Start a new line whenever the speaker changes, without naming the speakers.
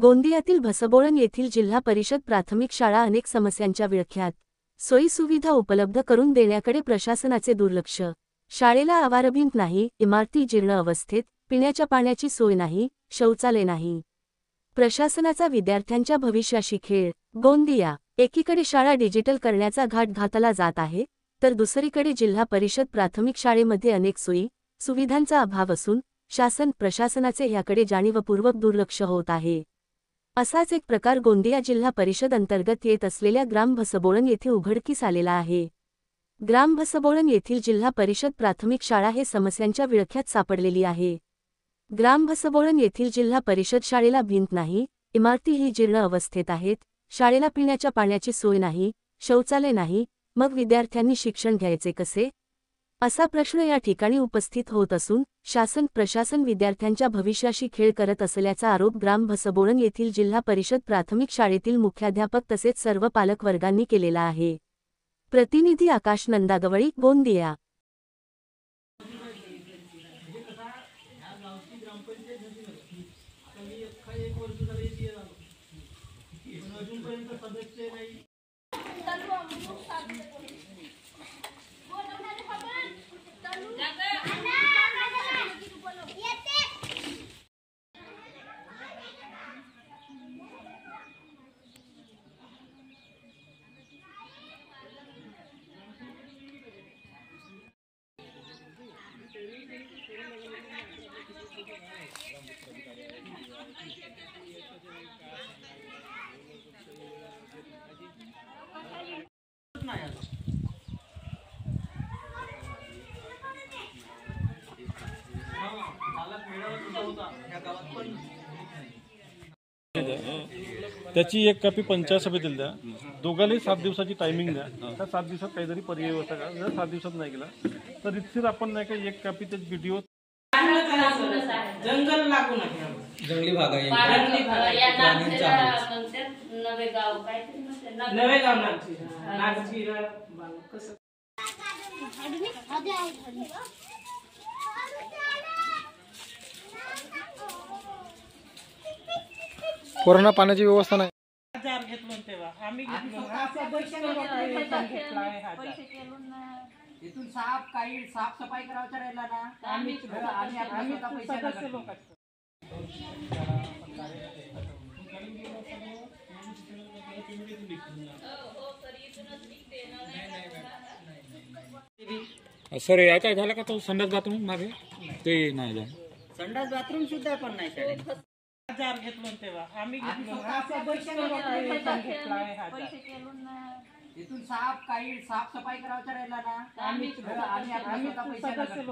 गोंदियातील भसबोळण येथील जिल्हा परिषद प्राथमिक शाळा अनेक समस्यांच्या विळख्यात. सोयीसुविधा उपलब्ध करून देण्याकडे प्रशासनाचे दुर्लक्ष. शाळेला आवारभिंत नाही, इमारती जीर्ण अवस्थेत, पिण्याच्या पाण्याची सोय नाही, शौचालय नाही. प्रशासनाचा विद्यार्थ्यांच्या भविष्याशी खेळ. गोंदिया. एकीकडे शाळा डिजिटल करण्याचा घाट घातला जात आहे, तर दुसरीकडे जिल्हा परिषद प्राथमिक शाळेमध्ये अनेक सोयी सुविधांचा अभाव असून शासन प्रशासनाचे याकडे जाणीवपूर्वक दुर्लक्ष होत आहे. असाच एक प्रकार गोंदिया जिल्हा परिषद अंतर्गत येत असलेल्या ग्राम भसबोळण येथे उघडकीस आलेला आहे. ग्राम भसबोळण येथील जिल्हा परिषद प्राथमिक शाळा हे समस्यांच्या विळख्यात सापडलेली आहे. ग्राम भसबोळण येथील जिल्हा परिषद शाळेला भिंत नाही, इमारतीही जीर्ण अवस्थेत आहेत, शाळेला पिण्याच्या पाण्याची सोय नाही, शौचालय नाही, मग विद्यार्थ्यांनी शिक्षण घ्यायचे कसे, असा प्रश्न या ठिकाणी उपस्थित होत असून शासन प्रशासन विद्यार्थ्यांच्या भविष्याशी खेळ करत असल्याचा आरोप ग्राम भसबोळण येथील जिल्हा परिषद प्राथमिक शाळेतील मुख्याध्यापक तसेच सर्व पालक वर्गांनी केलेला आहे. प्रतिनिधी आकाश नंदागवळी, गोंदिया.
त्याची एक कॉपी पंचायत सभेतील द्या. दोघांनाही 7 दिवसाची टायमिंग द्या. त्या 7 दिवसात काहीतरी पर्याय व्यवस्था करा. जर 7 दिवसात नाही केला तर रितसर आपण नाही का एक कॉपी त्याची व्हिडिओ.
जंगल लागू नये,
जंगली भाग आहे,
नवेगाव नागझिरा कसं
कोरोना पाण्याची व्यवस्था नाही.
हजार घेतलो तेव्हा आम्ही
इथून साफसफाई करायचं राहिला ना आम्ही
सर या काय झालं का तो संडास बाथरूम मागे ते नाही झालं.
संडास बाथरूम सुद्धा पण नाही शाळेत.
हजार घेतलो तेव्हा आम्ही
इथून साफसफाई करायचं राहिला ना आम्ही पैसे